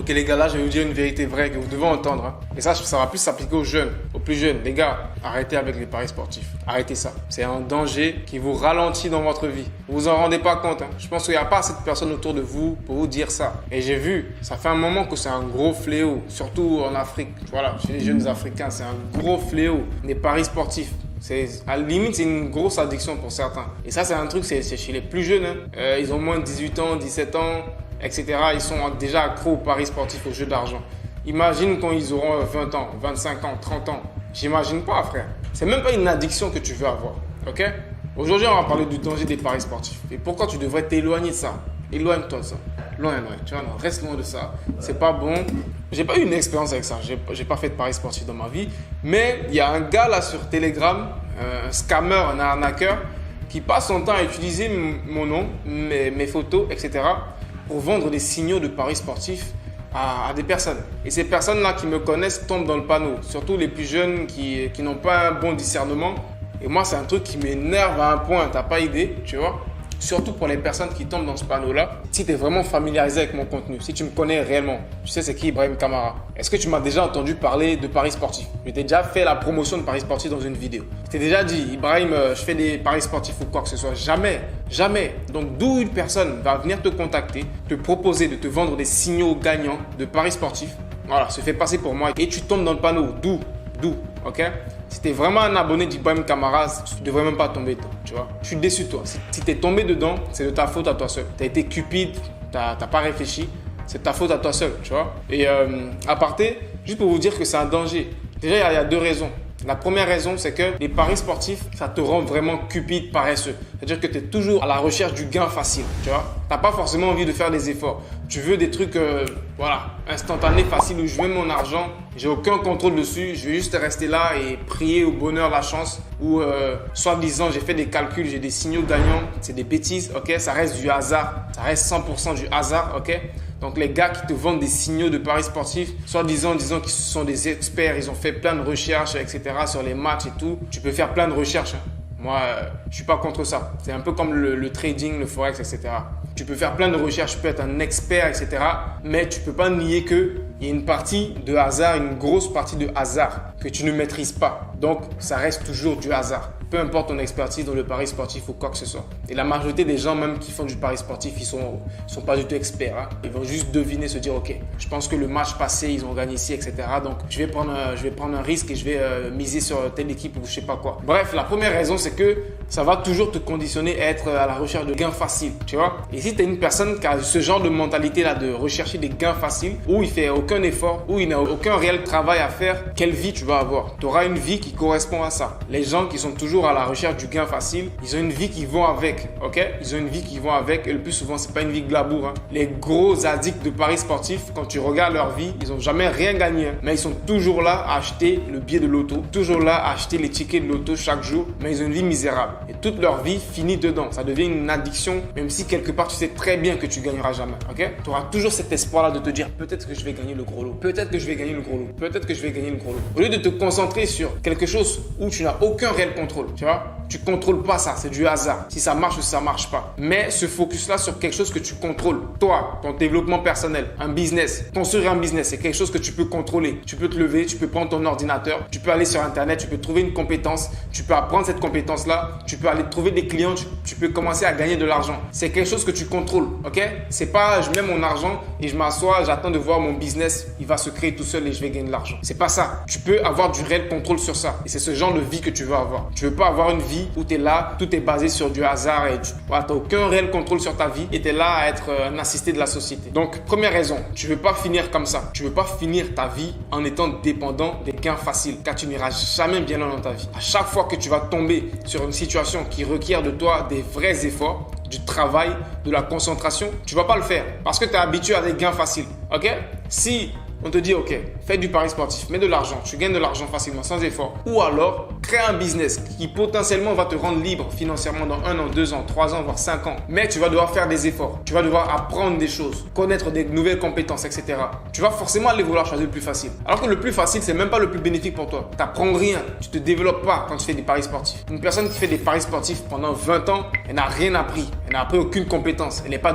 Ok les gars, là je vais vous dire une vérité vraie que vous devez entendre. Hein. Et ça va plus s'appliquer aux jeunes, aux plus jeunes. Les gars, arrêtez avec les paris sportifs. Arrêtez ça. C'est un danger qui vous ralentit dans votre vie. Vous vous en rendez pas compte. Hein. Je pense qu'il n'y a pas assez de personnes autour de vous pour vous dire ça. Et j'ai vu, ça fait un moment que c'est un gros fléau, surtout en Afrique. Voilà, chez les jeunes Africains, c'est un gros fléau. Les paris sportifs. À la limite, c'est une grosse addiction pour certains. Et ça, c'est un truc, c'est chez les plus jeunes. Hein. Ils ont moins de 18 ans, 17 ans, etc. Ils sont déjà accros aux paris sportifs, aux jeux d'argent. Imagine quand ils auront 20 ans, 25 ans, 30 ans. J'imagine pas, frère. C'est même pas une addiction que tu veux avoir. Ok? Aujourd'hui, on va parler du danger des paris sportifs. Et pourquoi tu devrais t'éloigner de ça? Éloigne-toi de ça. Loin. Tu vois, non, reste loin de ça. C'est pas bon. J'ai pas eu une expérience avec ça. J'ai pas fait de paris sportifs dans ma vie. Mais il y a un gars là sur Telegram, un scammer, un arnaqueur, qui passe son temps à utiliser mon nom, mes photos, etc. pour vendre des signaux de paris sportifs à des personnes. Et ces personnes-là qui me connaissent tombent dans le panneau. Surtout les plus jeunes qui n'ont pas un bon discernement. Et moi, c'est un truc qui m'énerve à un point. T'as pas idée, tu vois. Surtout pour les personnes qui tombent dans ce panneau-là. Si tu es vraiment familiarisé avec mon contenu, si tu me connais réellement, tu sais c'est qui Ibrahim Kamara. Est-ce que tu m'as déjà entendu parler de paris sportifs? Je t'ai déjà fait la promotion de paris sportifs dans une vidéo. Je t'ai déjà dit, Ibrahim, je fais des paris sportifs ou quoi que ce soit. Jamais, jamais. Donc d'où une personne va venir te contacter, te proposer de te vendre des signaux gagnants de paris sportifs. Voilà, se fait passer pour moi et tu tombes dans le panneau. D'où, ok? Si tu es vraiment un abonné d'Ibrahim Kamara, tu ne devrais même pas tomber dedans, tu vois. Je suis déçu de toi. Si tu es tombé dedans, c'est de ta faute à toi seul. Tu as été cupide, tu n'as pas réfléchi, c'est de ta faute à toi seul, tu vois. Et à parté, juste pour vous dire que c'est un danger. Déjà, il y a deux raisons. La première raison, c'est que les paris sportifs, ça te rend vraiment cupide, paresseux. C'est-à-dire que tu es toujours à la recherche du gain facile, tu vois. Tu n'as pas forcément envie de faire des efforts. Tu veux des trucs, instantanés, faciles, où je mets mon argent, j'ai aucun contrôle dessus, je vais juste rester là et prier au bonheur, la chance. Ou soi-disant, j'ai fait des calculs, j'ai des signaux gagnants, c'est des bêtises, ok. Ça reste du hasard, ça reste 100% du hasard, ok. Donc les gars qui te vendent des signaux de paris sportifs, soi-disant disant qu'ils sont des experts, ils ont fait plein de recherches, etc. sur les matchs et tout. Tu peux faire plein de recherches. Hein. Moi, je suis pas contre ça. C'est un peu comme le trading, le forex, etc. Tu peux faire plein de recherches, tu peux être un expert, etc. Mais tu peux pas nier qu'il y a une partie de hasard, une grosse partie de hasard que tu ne maîtrises pas. Donc, ça reste toujours du hasard. Peu importe ton expertise dans le pari sportif ou quoi que ce soit. Et la majorité des gens même qui font du pari sportif, ils sont pas du tout experts. Hein. Ils vont juste deviner, se dire, ok, je pense que le match passé, ils ont gagné ici, etc. Donc, je vais prendre un risque et je vais miser sur telle équipe ou je sais pas quoi. Bref, la première raison, c'est que ça va toujours te conditionner à être à la recherche de gains faciles, tu vois. Et si tu es une personne qui a ce genre de mentalité-là de rechercher des gains faciles, où il fait aucun effort, où il n'a aucun réel travail à faire, quelle vie tu vas avoir? Tu auras une vie qui correspond à ça. Les gens qui sont toujours à la recherche du gain facile, ils ont une vie qui vont avec, ok? Ils ont une vie qui vont avec et le plus souvent, c'est pas une vie glamour. Hein. Les gros addicts de paris sportifs, quand tu regardes leur vie, ils ont jamais rien gagné. Hein. Mais ils sont toujours là à acheter le billet de loto, toujours là à acheter les tickets de loto chaque jour, mais ils ont une vie misérable. Et toute leur vie finit dedans. Ça devient une addiction, même si quelque part, tu sais très bien que tu gagneras jamais, ok? Tu auras toujours cet espoir-là de te dire, peut-être que je vais gagner le gros lot, peut-être que je vais gagner le gros lot, peut-être que je vais gagner le gros lot. Au lieu de te concentrer sur quelque chose où tu n'as aucun réel contrôle, tu vois, tu contrôles pas ça, c'est du hasard. Si ça marche ou si ça marche pas. Mais ce focus-là sur quelque chose que tu contrôles. Toi, ton développement personnel, un business, construire un business, c'est quelque chose que tu peux contrôler. Tu peux te lever, tu peux prendre ton ordinateur, tu peux aller sur Internet, tu peux trouver une compétence, tu peux apprendre cette compétence-là, tu peux aller trouver des clients, tu peux commencer à gagner de l'argent. C'est quelque chose que tu contrôles, ok? C'est pas je mets mon argent et je m'assois, j'attends de voir mon business, il va se créer tout seul et je vais gagner de l'argent. C'est pas ça. Tu peux avoir du réel contrôle sur ça. Et c'est ce genre de vie que tu veux avoir. Tu veux pas avoir une vie où tu es là, tout est basé sur du hasard et tu n'as aucun réel contrôle sur ta vie et tu es là à être un assisté de la société. Donc, première raison, tu veux pas finir comme ça. Tu veux pas finir ta vie en étant dépendant des gains faciles car tu n'iras jamais bien loin dans ta vie. À chaque fois que tu vas tomber sur une situation qui requiert de toi des vrais efforts, du travail, de la concentration, tu vas pas le faire parce que tu es habitué à des gains faciles. Ok? Si on te dit, ok, fais du pari sportif, mets de l'argent, tu gagnes de l'argent facilement, sans effort. Ou alors, crée un business qui potentiellement va te rendre libre financièrement dans 1 an, 2 ans, 3 ans, voire 5 ans. Mais tu vas devoir faire des efforts, tu vas devoir apprendre des choses, connaître des nouvelles compétences, etc. Tu vas forcément aller vouloir choisir le plus facile. Alors que le plus facile, c'est même pas le plus bénéfique pour toi. Tu n'apprends rien, tu te développes pas quand tu fais des paris sportifs. Une personne qui fait des paris sportifs pendant 20 ans, elle n'a rien appris. Elle n'a appris aucune compétence. Elle n'est pas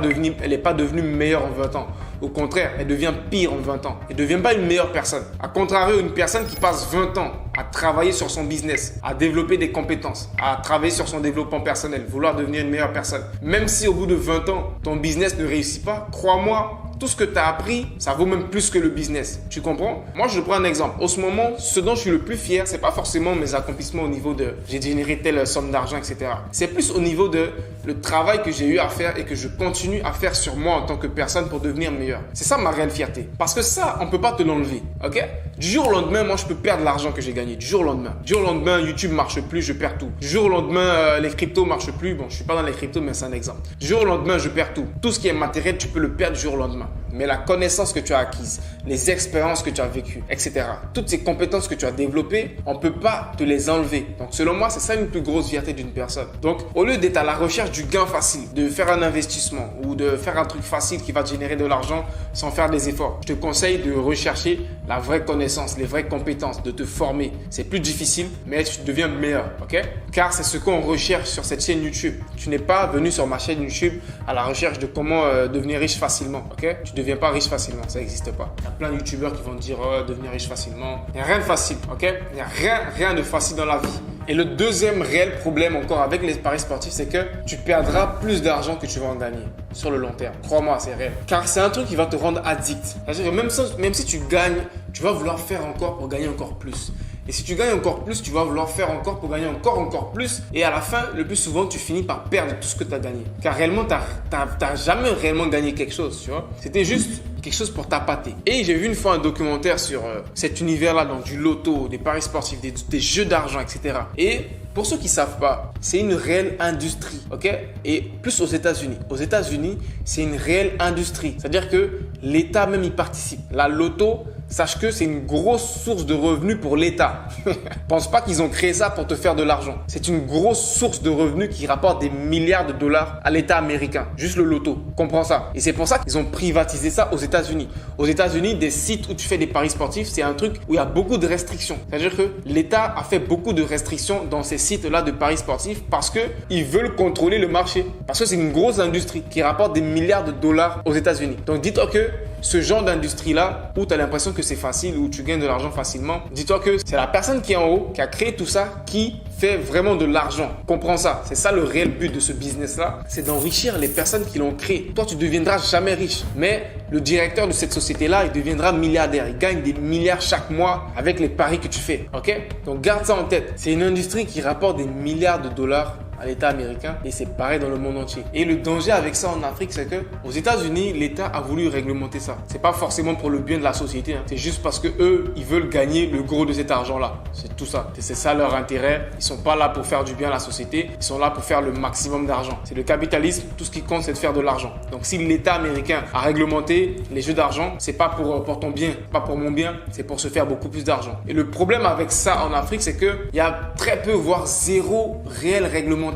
devenue meilleure en 20 ans. Au contraire, elle devient pire en 20 ans. Elle ne devient pas une meilleure personne. A contrario, une personne qui passe 20 ans à travailler sur son business, à développer des compétences, à travailler sur son développement personnel, vouloir devenir une meilleure personne. Même si au bout de 20 ans, ton business ne réussit pas, crois-moi, tout ce que tu as appris, ça vaut même plus que le business. Tu comprends? Moi, je prends un exemple. En ce moment, ce dont je suis le plus fier, c'est pas forcément mes accomplissements au niveau de j'ai généré telle somme d'argent, etc. C'est plus au niveau de le travail que j'ai eu à faire et que je continue à faire sur moi en tant que personne pour devenir meilleur. C'est ça ma réelle fierté. Parce que ça, on peut pas te l'enlever. Ok? Du jour au lendemain, moi, je peux perdre l'argent que j'ai gagné. Du jour au lendemain. Du jour au lendemain, YouTube marche plus, je perds tout. Du jour au lendemain, les cryptos marchent plus. Bon, je suis pas dans les cryptos, mais c'est un exemple. Du jour au lendemain, je perds tout. Tout ce qui est matériel, tu peux le perdre du jour au lendemain. Mais la connaissance que tu as acquise, les expériences que tu as vécues, etc. Toutes ces compétences que tu as développées, on ne peut pas te les enlever. Donc, selon moi, c'est ça une plus grosse fierté d'une personne. Donc, au lieu d'être à la recherche du gain facile, de faire un investissement ou de faire un truc facile qui va te générer de l'argent sans faire des efforts, je te conseille de rechercher la vraie connaissance, les vraies compétences, de te former. C'est plus difficile, mais tu deviens meilleur, ok? Car c'est ce qu'on recherche sur cette chaîne YouTube. Tu n'es pas venu sur ma chaîne YouTube à la recherche de comment devenir riche facilement, ok? Tu ne deviens pas riche facilement, ça n'existe pas. Il y a plein de youtubeurs qui vont te dire devenir riche facilement. Il n'y a rien de facile, ok? Il n'y a rien de facile dans la vie. Et le deuxième réel problème encore avec les paris sportifs, c'est que tu perdras plus d'argent que tu vas en gagner sur le long terme. Crois-moi, c'est réel. Car c'est un truc qui va te rendre addict. C'est-à-dire que même si tu gagnes, tu vas vouloir faire encore pour gagner encore plus. Et si tu gagnes encore plus, tu vas vouloir faire encore pour gagner encore plus. Et à la fin, le plus souvent, tu finis par perdre tout ce que tu as gagné. Car réellement, tu n'as jamais réellement gagné quelque chose, tu vois. C'était juste quelque chose pour t'appâter. Et j'ai vu une fois un documentaire sur cet univers-là, donc du loto, des paris sportifs, des jeux d'argent, etc. Et pour ceux qui ne savent pas, c'est une réelle industrie, ok? Et plus aux États-Unis. Aux États-Unis, c'est une réelle industrie. C'est-à-dire que l'État même y participe. La loto, sache que c'est une grosse source de revenus pour l'État. Pense pas qu'ils ont créé ça pour te faire de l'argent. C'est une grosse source de revenus qui rapporte des milliards de dollars à l'État américain. Juste le loto. Comprends ça. Et c'est pour ça qu'ils ont privatisé ça aux États-Unis. Aux États-Unis, des sites où tu fais des paris sportifs, c'est un truc où il y a beaucoup de restrictions. C'est-à-dire que l'État a fait beaucoup de restrictions dans ces sites-là de paris sportifs parce qu'ils veulent contrôler le marché. Parce que c'est une grosse industrie qui rapporte des milliards de dollars aux États-Unis. Donc dis-toi que ce genre d'industrie-là, où tu as l'impression que c'est facile, où tu gagnes de l'argent facilement, dis-toi que c'est la personne qui est en haut, qui a créé tout ça, qui fait vraiment de l'argent. Comprends ça. C'est ça le réel but de ce business-là. C'est d'enrichir les personnes qui l'ont créé. Toi, tu ne deviendras jamais riche. Mais le directeur de cette société-là, il deviendra milliardaire. Il gagne des milliards chaque mois avec les paris que tu fais. Ok? Donc, garde ça en tête. C'est une industrie qui rapporte des milliards de dollars à l'État américain et c'est pareil dans le monde entier. Et le danger avec ça en Afrique, c'est que aux États-Unis, l'État a voulu réglementer ça. C'est pas forcément pour le bien de la société, hein. C'est juste parce que eux, ils veulent gagner le gros de cet argent-là. C'est tout ça. C'est ça leur intérêt. Ils sont pas là pour faire du bien à la société. Ils sont là pour faire le maximum d'argent. C'est le capitalisme. Tout ce qui compte, c'est de faire de l'argent. Donc, si l'État américain a réglementé les jeux d'argent, c'est pas pour ton bien, pas pour mon bien, c'est pour se faire beaucoup plus d'argent. Et le problème avec ça en Afrique, c'est que il y a très peu, voire zéro réelle réglementation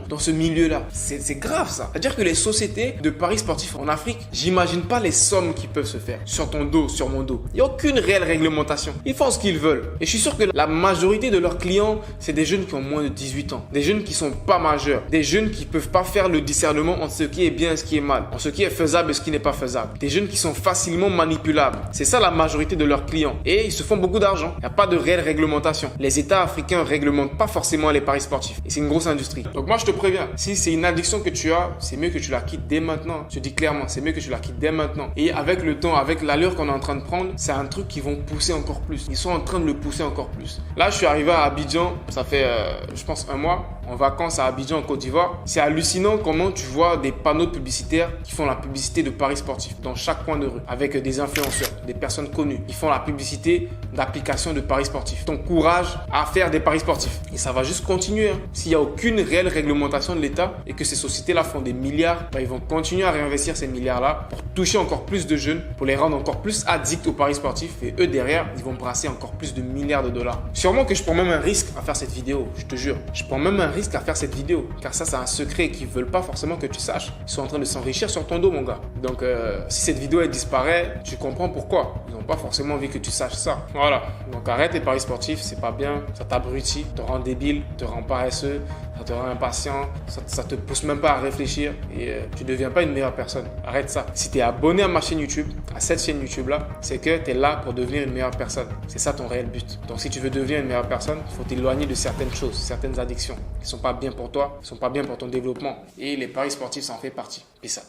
dans ce milieu-là. C'est grave ça. C'est-à-dire que les sociétés de paris sportifs en Afrique, j'imagine pas les sommes qui peuvent se faire sur ton dos, sur mon dos. Il n'y a aucune réelle réglementation. Ils font ce qu'ils veulent. Et je suis sûr que la majorité de leurs clients, c'est des jeunes qui ont moins de 18 ans. Des jeunes qui sont pas majeurs. Des jeunes qui peuvent pas faire le discernement entre ce qui est bien et ce qui est mal. Entre ce qui est faisable et ce qui n'est pas faisable. Des jeunes qui sont facilement manipulables. C'est ça la majorité de leurs clients. Et ils se font beaucoup d'argent. Il n'y a pas de réelle réglementation. Les États africains réglementent pas forcément les paris sportifs. Et c'est une grosse industrie. Donc moi je te préviens, si c'est une addiction que tu as, c'est mieux que tu la quittes dès maintenant. Je te dis clairement, c'est mieux que tu la quittes dès maintenant. Et avec le temps, avec l'allure qu'on est en train de prendre, c'est un truc qui vont pousser encore plus. Ils sont en train de le pousser encore plus. Là je suis arrivé à Abidjan, ça fait je pense un mois, en vacances à Abidjan en Côte d'Ivoire. C'est hallucinant comment tu vois des panneaux publicitaires qui font la publicité de paris sportifs dans chaque coin de rue avec des influenceurs, des personnes connues. Ils font la publicité d'applications de paris sportifs. T'encourage à faire des paris sportifs. Et ça va juste continuer. Hein. S'il n'y a aucune réelle réglementation de l'État et que ces sociétés-là font des milliards, ils vont continuer à réinvestir ces milliards-là pour toucher encore plus de jeunes, pour les rendre encore plus addicts aux paris sportifs et eux derrière, ils vont brasser encore plus de milliards de dollars. Sûrement que je prends même un risque à faire cette vidéo, je te jure. Je prends même un risque à faire cette vidéo car ça c'est un secret qu'ils veulent pas forcément que tu saches. Ils sont en train de s'enrichir sur ton dos mon gars. Donc si cette vidéo elle disparaît, tu comprends pourquoi. Ils n'ont pas forcément envie que tu saches ça. Voilà. Donc arrête les paris sportifs, c'est pas bien, ça t'abrutit, te rend débile, te rend paresseux ça te rend impatient, ça te pousse même pas à réfléchir et tu deviens pas une meilleure personne. Arrête ça. Si tu es abonné à ma chaîne YouTube, à cette chaîne YouTube là, c'est que tu es là pour devenir une meilleure personne. C'est ça ton réel but. Donc si tu veux devenir une meilleure personne, il faut t'éloigner de certaines choses, certaines addictions qui sont pas bien pour toi, qui sont pas bien pour ton développement. Et les paris sportifs, ça en fait partie. Et ça.